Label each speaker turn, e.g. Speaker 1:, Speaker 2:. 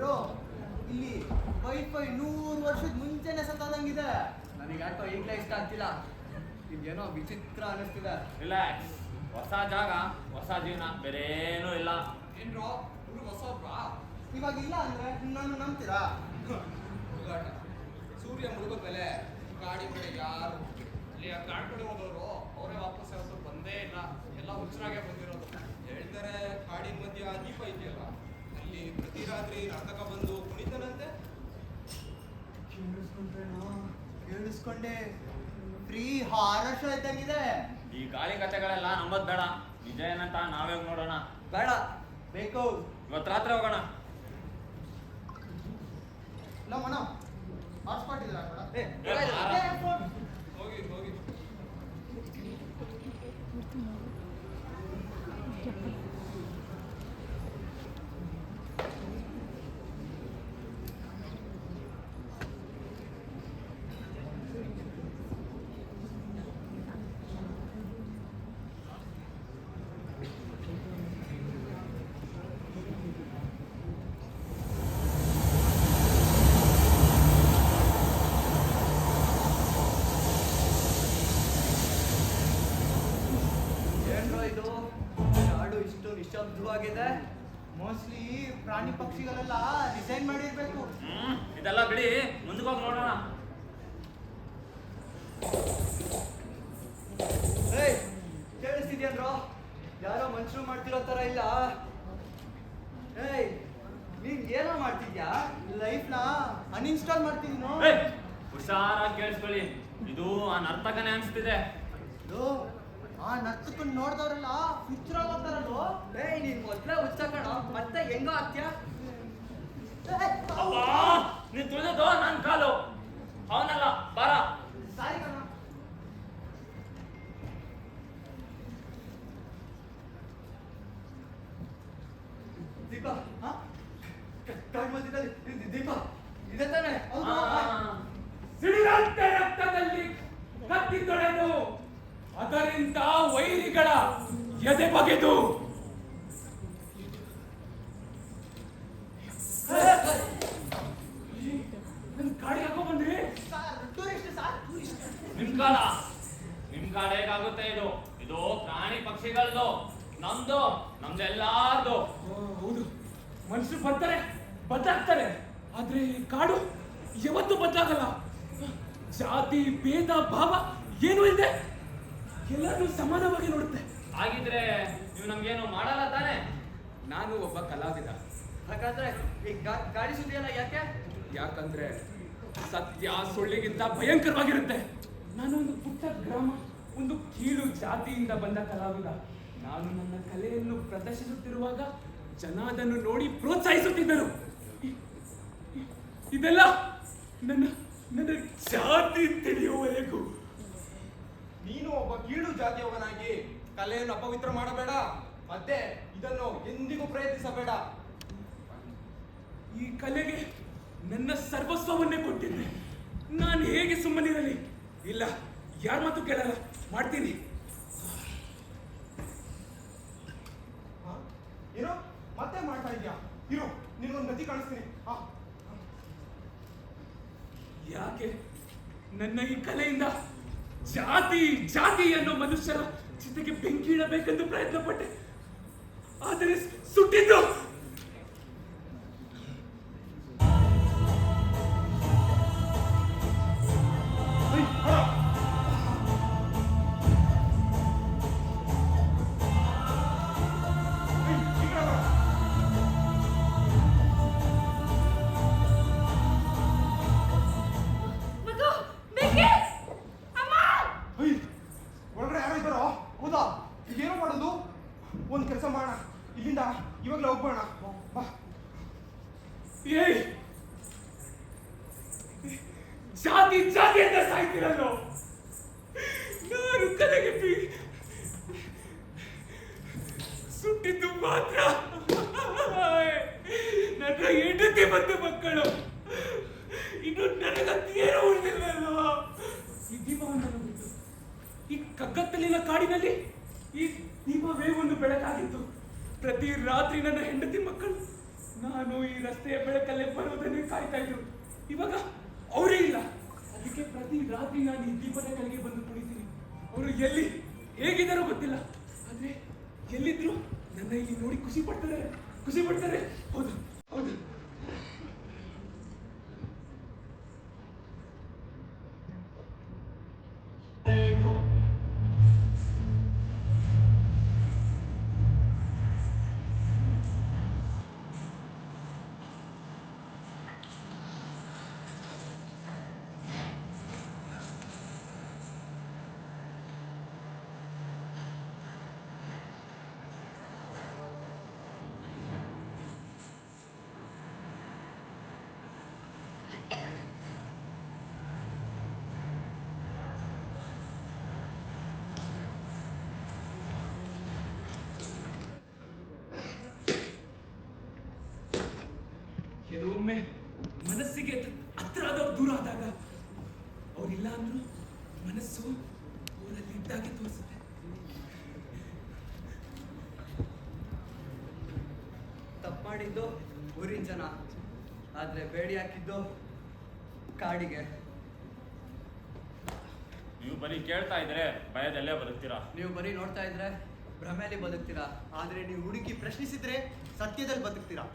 Speaker 1: Bro ಇಲ್ಲಿ wifi 100 ವರ್ಷದ ಮುಂಚೆನೆ ಸತ್ತಾದಂಗಿದೆ.
Speaker 2: ನನಗೆ ಯಾಕೋ ಈಗಲೇ ಇಷ್ಟ ಆಗ್ತಿಲ್ಲ. ಇದೇನೋ ವಿಚಿತ್ರ ಅನಿಸ್ತಿದೆ.
Speaker 3: ರಿಲ್ಯಾಕ್ಸ್, ಹೊಸ ಜಾಗ ಹೊಸ ಜೀವನ, ಬೇರೇನೂ ಇಲ್ಲ.
Speaker 2: ಏನ್ರೋ ಹುಡುಗ ಹೊಸಬ್ರಾ?
Speaker 1: ಇವಾಗ ಇಲ್ಲ ಅಂದ್ರೆ ನಾನು ನಂಬ್ತೀರಾ?
Speaker 2: ಹುಡುಗಾಟ ಸೂರ್ಯ ಮುಳುಗೋದ ಮೇಲೆ ಗಾಡಿ ಕಡೆ ಯಾರು ಇಲ್ಲಿ ಆ ಗಾಡಿ ಕಡೆ ಹೋದವರು ಅವರೇ ವಾಪಸ್ ಯಾವತ್ತು ಬಂದೇ ಇಲ್ಲ. ಎಲ್ಲ ಹುಚ್ಚರಾಗೆ ಬಂದಿರೋದು. ಹೇಳ್ತಾರೆ ಕಾಡಿನ ಮಧ್ಯ ದೀಪ ಇದೆಯಲ್ಲ, ಅಲ್ಲಿ ಪ್ರತಿ ರಾತ್ರಿ ನಾಟಕ ಬಂದು ಕುಣಿತಾನಂತೆ.
Speaker 1: ಕೇಳಿಸ್ಕೊಂಡೆ. ಫ್ರೀ ಹಾರರ್ ಶೋ ಇದ್ದಂಗಿದೆ.
Speaker 3: ಈ ಗಾಳಿ ಕಥೆಗಳೆಲ್ಲ ನಂಬದ್ ಬೇಡ. ನಿಜ ಏನಂತ ನಾವೇ ನೋಡೋಣ.
Speaker 1: ಬೇಡ, ಬೇಕು.
Speaker 3: ಇವತ್ತು ರಾತ್ರಿ ಹೋಗೋಣ.
Speaker 1: ಇಲ್ಲ ಮನ ಹಾಟ್ಸ್ಪಾಟ್ ಇದ್ರ
Speaker 2: ಹೋಗಿ ಹೋಗಿ. ನಿಶಬ್ದವಾಗಿದೆ.
Speaker 1: ಮೋಸ್ಟ್ಲಿ ಪ್ರಾಣಿ ಪಕ್ಷಿಗಳೆಲ್ಲ ಡಿಸೈನ್ ಮಾಡಿರ್ಬೇಕು.
Speaker 3: ಇದೆಲ್ಲ ಬಿಡಿ, ಮುಂದಕ್ಕೆ ಹೋಗಿ ನೋಡೋಣ.
Speaker 2: ಕೇಳಿಸ್ತಿದ್ಯನ್ರೋ? ಯಾರೋ ಮನುಷ್ಯರು ಮಾಡ್ತಿರೋ ತರ ಇಲ್ಲ. ನೀನ್ ಏನೋ ಮಾಡ್ತಿದ್ಯಾ?
Speaker 1: ಲೈಫ್ನ ಅನ್ಇನ್ಸ್ಟಾಲ್ ಮಾಡ್ತಿದ್ದೀನೋ.
Speaker 3: ಹುಷಾರಾಗಿ ಕೇಳಿಸ್ಕೊಳ್ಳಿ, ಇದು ಆ ನರ್ತಕನೇ ಅನ್ಸ್ತಿದೆ.
Speaker 1: ಆ ನರ್ತಕನ್ ನೋಡ್ದವ್ರೆಲ್ಲ ಹುಚ್ಚರಾಗೋಗ್ತಾರಲ್ವೋ.
Speaker 2: ನೀನ್ ಮೊದ್ಲೇ ಹುಚ್ಚ ಕಣ, ಮತ್ತೆ ಹೆಂಗೋ ಆಗ್ತ್ಯಾ?
Speaker 3: ನೀನ್ ತುಳಿದೋ ನನ್ ಕಾಲು, ಅವನಲ್ಲ ಬಾರ.
Speaker 1: ಸಾರಿ ಕಣ.
Speaker 2: ದೀಪ ದೀಪ ಇದೆ ತಾನೆ?
Speaker 4: ಸಿಡಿದಂತೆ ರಕ್ತದಲ್ಲಿ ಕತ್ತಿ ತೊಳೆದು ಅದರಿಂದ ವೈರಿಗಳ ಎದೆ ಬಗೆದು ಗಾಡಿ ಹಾಕೋ ಬಂದ್ರಿ.
Speaker 3: ನಿಮ್ ಕಾಲ ಹೇಗಾಗುತ್ತೆ? ಇದು ಪ್ರಾಣಿ ಪಕ್ಷಿಗಳದು, ನಮ್ದೆಲ್ಲಾರ್ದು.
Speaker 4: ಹೌದು, ಮನುಷ್ಯರು ಬರ್ತಾರೆ ಬದಲಾಗ್ತಾರೆ, ಆದ್ರೆ ಈ ಕಾಡು ಯಾವತ್ತೂ ಬದಲಾಗಲ್ಲ. ಜಾತಿ ಭೇದ ಭಾವ ಏನು ಇದೆ, ಎಲ್ಲರೂ ಸಮಾನವಾಗಿ ನೋಡುತ್ತೆ.
Speaker 3: ಹಾಗಿದ್ರೆ ನೀವು ನಮ್ಗೇನು ಮಾಡಲ್ಲ ತಾನೆ?
Speaker 4: ನಾನು ಒಬ್ಬ ಕಲಾವಿದ.
Speaker 2: ಹಾಗಾದ್ರೆ ಈ ಗಾಡಿ ಸುದ್ದಿಯಲ್ಲ ಯಾಕೆ?
Speaker 4: ಯಾಕಂದ್ರೆ ಸತ್ಯ ಸುಳ್ಳಿಗಿಂತ ಭಯಂಕರವಾಗಿರುತ್ತೆ. ನಾನು ಒಂದು ಪುಟ್ಟ ಗ್ರಾಮ, ಒಂದು ಕೀಳು ಜಾತಿಯಿಂದ ಬಂದ ಕಲಾವಿದ. ನಾನು ನನ್ನ ಕಲೆಯನ್ನು ಪ್ರದರ್ಶಿಸುತ್ತಿರುವಾಗ ಜನ ಅದನ್ನು ನೋಡಿ ಪ್ರೋತ್ಸಾಹಿಸುತ್ತಿದ್ದರು. ಇದೆಲ್ಲ ನನ್ನ ನನ್ನ ಜಾತಿ ತಿಳಿಯುವವರೆಗೂ.
Speaker 2: ನೀನು ಒಬ್ಬ ಕೀಳು ಜಾತಿಯವನಾಗಿ ಕಲೆಯನ್ನು ಅಪವಿತ್ರ ಮಾಡಬೇಡ, ಮತ್ತೆ ಇದನ್ನು ಎಂದಿಗೂ ಪ್ರಯತ್ನಿಸಬೇಡ.
Speaker 4: ಈ ಕಲೆಗೆ ನನ್ನ ಸರ್ವಸ್ವವನ್ನೇ ಕೊಟ್ಟಿದ್ದೆ. ನಾನು ಹೇಗೆ ಸುಮ್ಮನಿರಲಿ? ಇಲ್ಲ, ಯಾರ ಮಾತು ಕೇಳಲ್ಲ, ಮಾಡ್ತೀನಿ.
Speaker 2: ಏನೋ ಮತ್ತೆ ಮಾಡ್ತಾ ಇದ್ಯಾ? ಇರು, ನಿನ್ಗೊಂದು ಗತಿ ಕಾಣಿಸ್ತೀನಿ.
Speaker 4: ಯಾಕೆ ನನ್ನ ಈ ಕಲೆಯಿಂದ ಜಾತಿ ಅನ್ನೋ ಮನುಷ್ಯರ ಚಿತೆಗೆ ಬೆಂಕಿ ಇಡಬೇಕೆಂದು ಪ್ರಯತ್ನ ಪಟ್ಟೆ, ಆದರೆ ಸುಟ್ಟಿದ್ದು
Speaker 2: ಒಳಗಡೆ ಯಾರೋ ಇದ್ದಾರೋ? ಹೌದಾ? ಈಗೇನು ಮಾಡೋದು? ಒಂದು ಕೆಲಸ ಮಾಡೋಣ, ಇಲ್ಲಿಂದ ಇವಾಗಲೇ ಹೋಗ್ಬೋಣ. ಬಾ.
Speaker 4: ಜಾತಿ ಅಂತ ಸಾಯ್ತಿರಲ್ಲ. ನಾನು ಕಲೆಗೆ ಸುಟ್ಟಿದ್ದು ಮಾತ್ರ ನನ್ನ ಹೆಂಡತಿ ಮತ್ತು ಮಕ್ಕಳು. ಇನ್ನು ನನಗಂತ ಏನೋ ಉಳಿದಿರಲ್ಲ. ಈ ದೀಪವನ್ನು ಬಿಟ್ಟು ಈ ಕಗ್ಗತ್ತಲಿನ ಕಾಡಿನಲ್ಲಿ ಈ ದೀಪವೇ ಒಂದು ಬೆಳಕಾಗಿತ್ತು. ಪ್ರತಿ ರಾತ್ರಿ ನನ್ನ ಹೆಂಡತಿ ಮಕ್ಕಳು ನಾನು ಈ ರಸ್ತೆಯ ಬೆಳಕಲ್ಲೇ ಬರುವುದನ್ನೇ ಕಾಯ್ತಾ ಇದ್ರು. ಇವಾಗ ಅವರೇ ಇಲ್ಲ. ಅದಕ್ಕೆ ಪ್ರತಿ ರಾತ್ರಿ ನಾನು ಈ ದೀಪದ ಕೆಳಗೆ ಬಂದು ಕುಳಿತೀನಿ. ಅವರು ಎಲ್ಲಿ ಹೇಗಿದ್ದಾರೋ ಗೊತ್ತಿಲ್ಲ, ಆದ್ರೆ ಎಲ್ಲಿದ್ರು ನನ್ನ ಇಲ್ಲಿ ನೋಡಿ ಖುಷಿ ಪಡ್ತಾರೆ. ಹೌದು ಹೌದು. ಕೆಲವೊಮ್ಮೆ ಮನಸ್ಸಿಗೆ ಹತ್ರ ಆದವ್ರು ದೂರ ಆದಾಗ ಅವ್ರಿಲ್ಲ ಅಂದ್ರು ಮನಸ್ಸು ಅವರಲ್ಲಿ ಇದ್ದಾಗೆ ತೋರಿಸುತ್ತೆ.
Speaker 1: ತಪ್ಪು ಮಾಡಿದ್ದು ಊರಿನ ಜನ, ಆದ್ರೆ ಬೇಡಿ ಹಾಕಿದ್ದು ಕಾಡಿಗೆ.
Speaker 3: ನೀವು ಬರೀ ಕೇಳ್ತಾ ಇದ್ರೆ ಭಯದಲ್ಲೇ ಬದುಕ್ತೀರಾ.
Speaker 1: ನೀವು ಬರೀ ನೋಡ್ತಾ ಇದ್ರೆ ಭ್ರಮೆಯಲ್ಲಿ ಬದುಕ್ತೀರಾ, ಆದ್ರೆ ನೀವು ಹುಡುಕಿ ಪ್ರಶ್ನಿಸಿದ್ರೆ ಸತ್ಯದಲ್ಲಿ ಬದುಕ್ತೀರಾ.